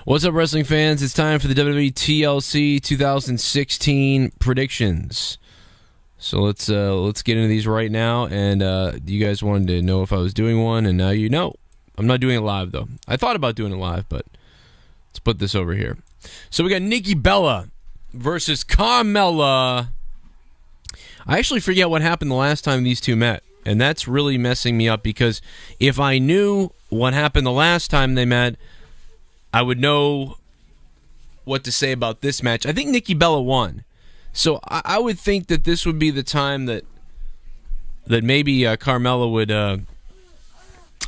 What's up, wrestling fans? It's time for the WWE TLC 2016 predictions. So let's get into these right now. And you guys wanted to know if I was doing one, and now you know. I'm not doing it live, though. I thought about doing it live, but let's put this over here. So we got Nikki Bella versus Carmella. I actually forget what happened the last time these two met, and that's really messing me up, because if I knew what happened the last time they met, I would know what to say about this match. I think Nikki Bella won. So I would think that this would be the time that maybe Carmella would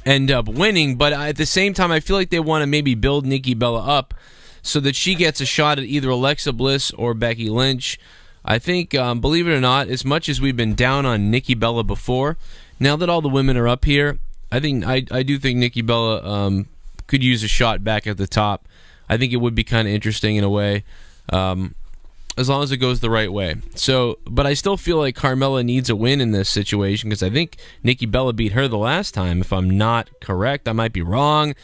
end up winning. But at the same time, I feel like they want to maybe build Nikki Bella up so that she gets a shot at either Alexa Bliss or Becky Lynch. I think, believe it or not, as much as we've been down on Nikki Bella before, now that all the women are up here, I do think Nikki Bella could use a shot back at the top. I think it would be kind of interesting in a way, as long as it goes the right way. So, but I still feel like Carmella needs a win in this situation, because I think Nikki Bella beat her the last time, if I'm not correct. I might be wrong.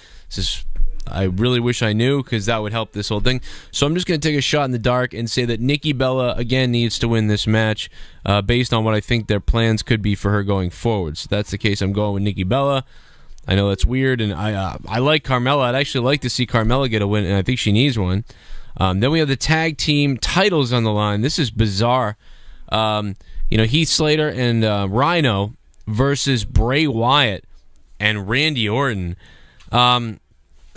I really wish I knew, because that would help this whole thing. So I'm just going to take a shot in the dark and say that Nikki Bella, again, needs to win this match based on what I think their plans could be for her going forward. So that's the case. I'm going with Nikki Bella. I know that's weird, and I like Carmella. I'd actually like to see Carmella get a win, and I think she needs one. Then we have the tag team titles on the line. This is bizarre. Heath Slater and Rhino versus Bray Wyatt and Randy Orton.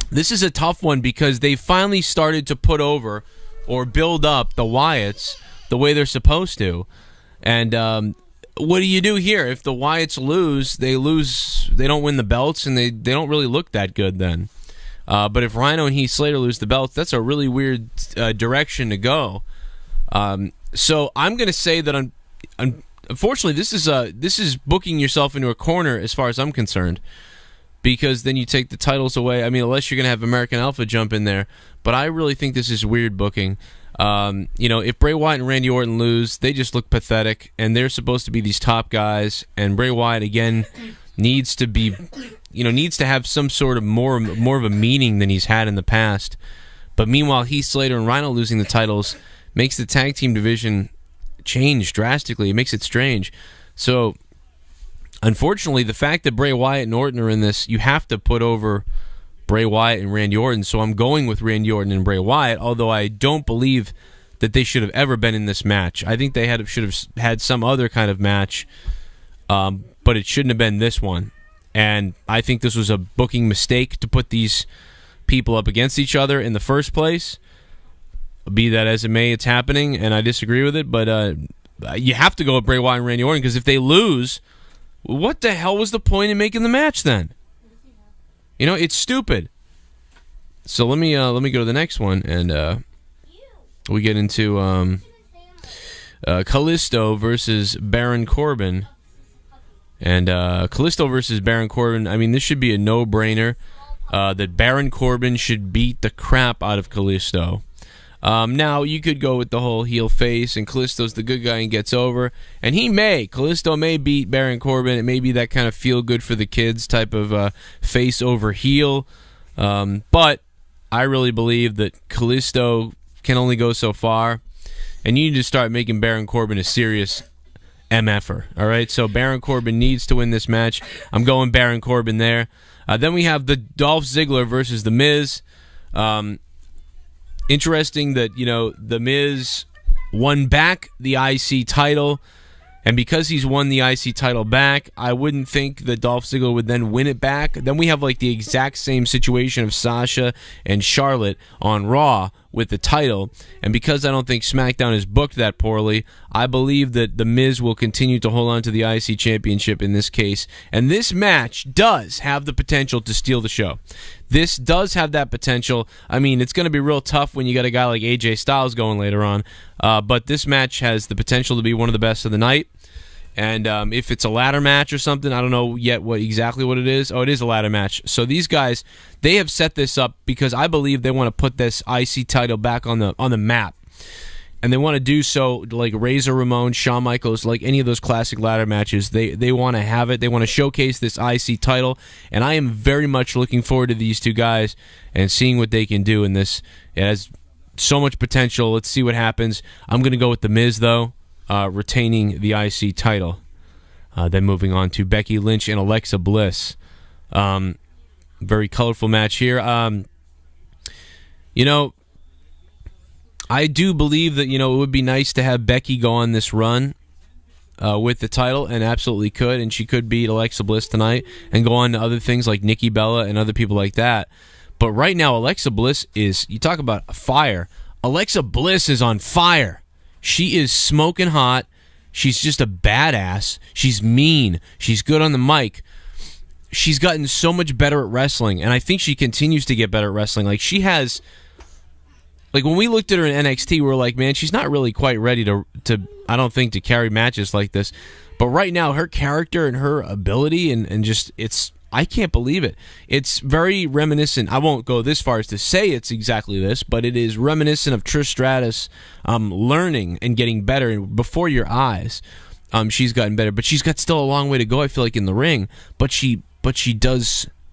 This is a tough one, because they finally started to put over or build up the Wyatts the way they're supposed to. And what do you do here? If the Wyatts lose, they don't win the belts, and they don't really look that good then. But if Rhino and Heath Slater lose the belts, that's a really weird direction to go. So I'm going to say that unfortunately, this is booking yourself into a corner as far as I'm concerned, because then you take the titles away. I mean, unless you're going to have American Alpha jump in there. But I really think this is weird booking. If Bray Wyatt and Randy Orton lose, they just look pathetic, and they're supposed to be these top guys. And Bray Wyatt, again, needs to have some sort of more of a meaning than he's had in the past. But meanwhile, Heath Slater and Rhino losing the titles makes the tag team division change drastically. It makes it strange. So, unfortunately, the fact that Bray Wyatt and Orton are in this, you have to put over Bray Wyatt and Randy Orton. So I'm going with Randy Orton and Bray Wyatt, although I don't believe that they should have ever been in this match. I think they should have had some other kind of match, but it shouldn't have been this one. And I think this was a booking mistake to put these people up against each other in the first place. Be that as it may, it's happening, and I disagree with it. But you have to go with Bray Wyatt and Randy Orton, because if they lose, what the hell was the point in making the match then? It's stupid. So let me go to the next one, and we get into Kalisto versus Baron Corbin. And Kalisto versus Baron Corbin, I mean, this should be a no-brainer that Baron Corbin should beat the crap out of Kalisto. Now, you could go with the whole heel face, and Kalisto's the good guy and gets over. And Kalisto may beat Baron Corbin. It may be that kind of feel-good for the kids type of face over heel. But I really believe that Kalisto can only go so far. And you need to start making Baron Corbin a serious MFer. All right, so Baron Corbin needs to win this match. I'm going Baron Corbin there. Then we have the Dolph Ziggler versus The Miz. Interesting that, The Miz won back the IC title, and because he's won the IC title back, I wouldn't think that Dolph Ziggler would then win it back. Then we have like the exact same situation of Sasha and Charlotte on Raw with the title, and because I don't think SmackDown is booked that poorly, I believe that The Miz will continue to hold on to the IC Championship in this case, and this match does have the potential to steal the show. This does have that potential. I mean, it's going to be real tough when you got a guy like AJ Styles going later on, but this match has the potential to be one of the best of the night. And if it's a ladder match or something, I don't know yet exactly what it is. Oh, it is a ladder match. So these guys, they have set this up because I believe they want to put this IC title back on the map. and they want to do so like Razor Ramon, Shawn Michaels, like any of those classic ladder matches. They want to have it. They want to showcase this IC title, and I am very much looking forward to these two guys and seeing what they can do in this. It has so much potential. Let's see what happens. I'm going to go with The Miz, though, retaining the IC title. Then moving on to Becky Lynch and Alexa Bliss. Very colorful match here. I do believe that, it would be nice to have Becky go on this run with the title, and absolutely could, and she could beat Alexa Bliss tonight and go on to other things like Nikki Bella and other people like that. But right now, Alexa Bliss is, you talk about fire. Alexa Bliss is on fire. She is smoking hot. She's just a badass. She's mean. She's good on the mic. She's gotten so much better at wrestling, and I think she continues to get better at wrestling. Like, she has... Like, when we looked at her in NXT, we were like, man, she's not really quite ready to I don't think, to carry matches like this. But right now, her character and her ability and just, I can't believe it. It's very reminiscent. I won't go this far as to say it's exactly this, but it is reminiscent of Trish Stratus learning and getting better before your eyes. She's gotten better, but she's got still a long way to go, I feel like, in the ring. But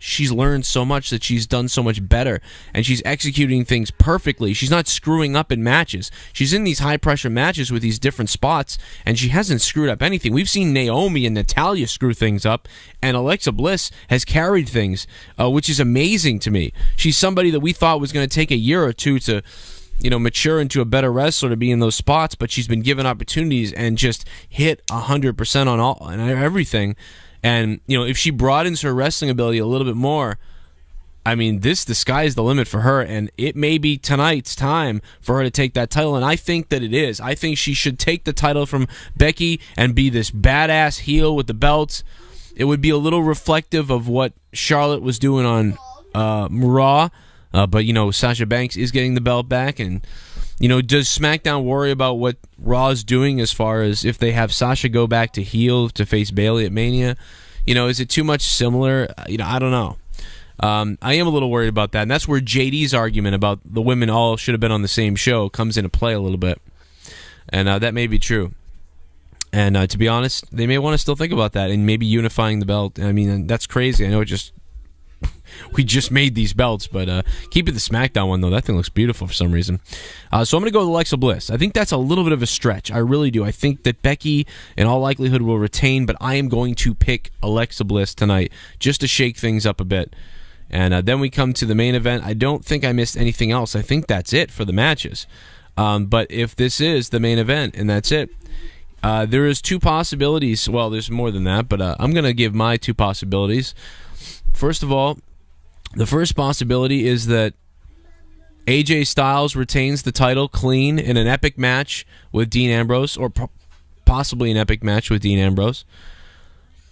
she's learned so much that she's done so much better, and she's executing things perfectly. She's not screwing up in matches. She's in these high-pressure matches with these different spots, and she hasn't screwed up anything. We've seen Naomi and Natalya screw things up, and Alexa Bliss has carried things, which is amazing to me. She's somebody that we thought was going to take a year or two to mature into a better wrestler, to be in those spots, but she's been given opportunities and just hit 100% on everything. And, if she broadens her wrestling ability a little bit more, I mean, the sky's the limit for her, and it may be tonight's time for her to take that title, and I think that it is. I think she should take the title from Becky and be this badass heel with the belts. It would be a little reflective of what Charlotte was doing on Raw, but, Sasha Banks is getting the belt back, and... does SmackDown worry about what Raw's doing as far as if they have Sasha go back to heel to face Bayley at Mania? Is it too much similar? I don't know. I am a little worried about that, and that's where JD's argument about the women all should have been on the same show comes into play a little bit, and that may be true. And to be honest, they may want to still think about that and maybe unifying the belt. I mean, that's crazy. I know we just made these belts, but keep it the SmackDown one, though. That thing looks beautiful for some reason. So I'm going to go with Alexa Bliss. I think that's a little bit of a stretch. I really do. I think that Becky, in all likelihood, will retain, but I am going to pick Alexa Bliss tonight just to shake things up a bit. And then we come to the main event. I don't think I missed anything else. I think that's it for the matches. But if this is the main event and that's it, there is two possibilities. Well, there's more than that, but I'm going to give my two possibilities. First of all, the first possibility is that AJ Styles retains the title clean in an epic match with Dean Ambrose, or possibly an epic match with Dean Ambrose.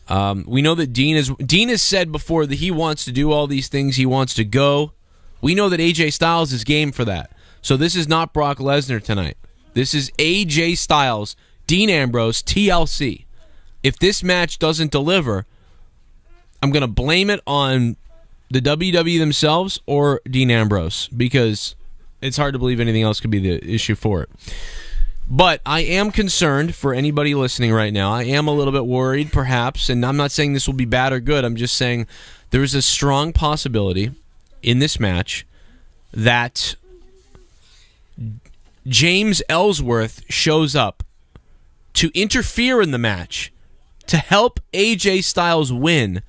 We know that Dean has said before that he wants to do all these things. He wants to go. We know that AJ Styles is game for that. So this is not Brock Lesnar tonight. This is AJ Styles, Dean Ambrose, TLC. If this match doesn't deliver, I'm going to blame it on the WWE themselves or Dean Ambrose, because it's hard to believe anything else could be the issue for it. But I am concerned for anybody listening right now. I am a little bit worried, perhaps, and I'm not saying this will be bad or good. I'm just saying there is a strong possibility in this match that James Ellsworth shows up to interfere in the match to help AJ Styles win,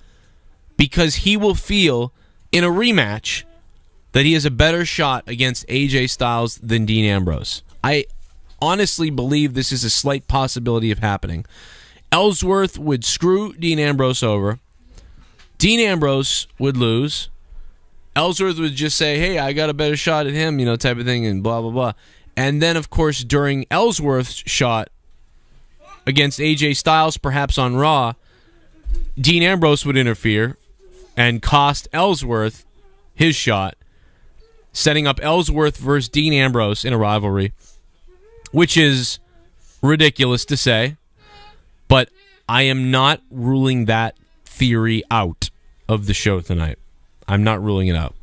because he will feel in a rematch that he has a better shot against AJ Styles than Dean Ambrose. I honestly believe this is a slight possibility of happening. Ellsworth would screw Dean Ambrose over. Dean Ambrose would lose. Ellsworth would just say, hey, I got a better shot at him, type of thing, and blah, blah, blah. And then, of course, during Ellsworth's shot against AJ Styles, perhaps on Raw, Dean Ambrose would interfere and cost Ellsworth his shot, setting up Ellsworth versus Dean Ambrose in a rivalry, which is ridiculous to say, but I am not ruling that theory out of the show tonight. I'm not ruling it out.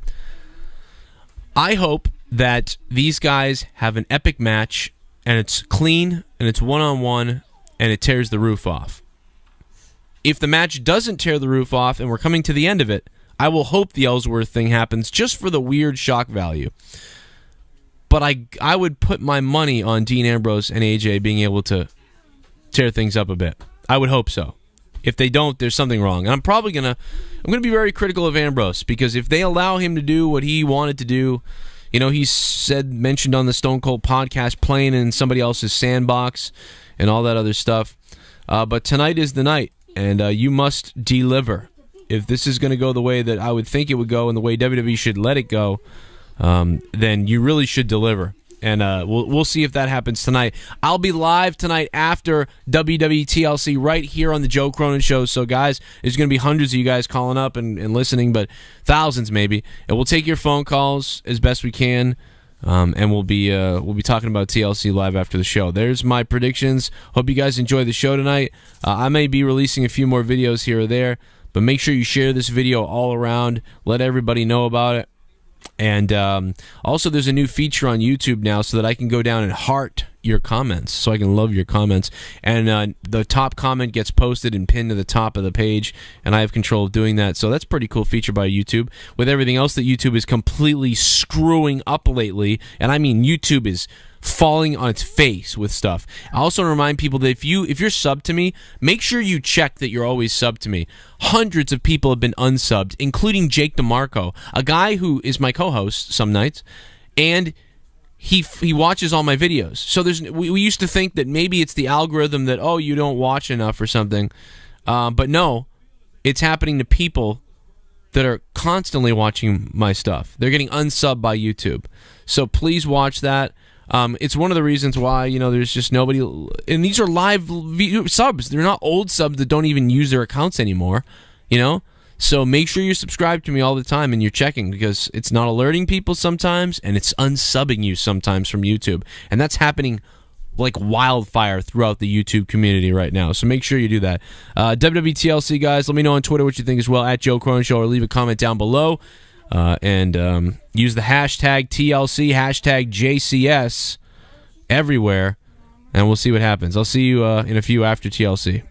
I hope that these guys have an epic match and it's clean, and it's one-on-one, and it tears the roof off. If the match doesn't tear the roof off and we're coming to the end of it, I will hope the Ellsworth thing happens just for the weird shock value. But I would put my money on Dean Ambrose and AJ being able to tear things up a bit. I would hope so. If they don't, there's something wrong. And I'm gonna be very critical of Ambrose, because if they allow him to do what he wanted to do, you know, he's mentioned on the Stone Cold podcast, playing in somebody else's sandbox and all that other stuff. But tonight is the night, and you must deliver. If this is going to go the way that I would think it would go and the way WWE should let it go, then you really should deliver. And we'll see if that happens tonight. I'll be live tonight after WWE TLC right here on the Joe Cronin Show. So, guys, there's going to be hundreds of you guys calling up and listening, but thousands maybe. And we'll take your phone calls as best we can, and we'll be talking about TLC live after the show. There's my predictions. Hope you guys enjoy the show tonight. I may be releasing a few more videos here or there, but make sure you share this video all around. Let everybody know about it. And also, there's a new feature on YouTube now so that I can go down and heart your comments, so I can love your comments. And the top comment gets posted and pinned to the top of the page, and I have control of doing that. So that's a pretty cool feature by YouTube. With everything else that YouTube is completely screwing up lately, and I mean YouTube is falling on its face with stuff. I also remind people that if you're subbed to me, make sure you check that you're always subbed to me. Hundreds of people have been unsubbed, including Jake DeMarco, a guy who is my co-host some nights, and he watches all my videos. So we used to think that maybe it's the algorithm that, oh, you don't watch enough or something, but no, it's happening to people that are constantly watching my stuff. They're getting unsubbed by YouTube. So please watch that. It's one of the reasons why, you know, there's just nobody, and these are live subs. They're not old subs that don't even use their accounts anymore, you know? So make sure you're subscribed to me all the time and you're checking, because it's not alerting people sometimes, and it's unsubbing you sometimes from YouTube. And that's happening like wildfire throughout the YouTube community right now. So make sure you do that. WWE TLC, guys, let me know on Twitter what you think as well, at Joe Cronin Show, or leave a comment down below. And use the hashtag TLC, hashtag JCS everywhere, and we'll see what happens. I'll see you in a few after TLC.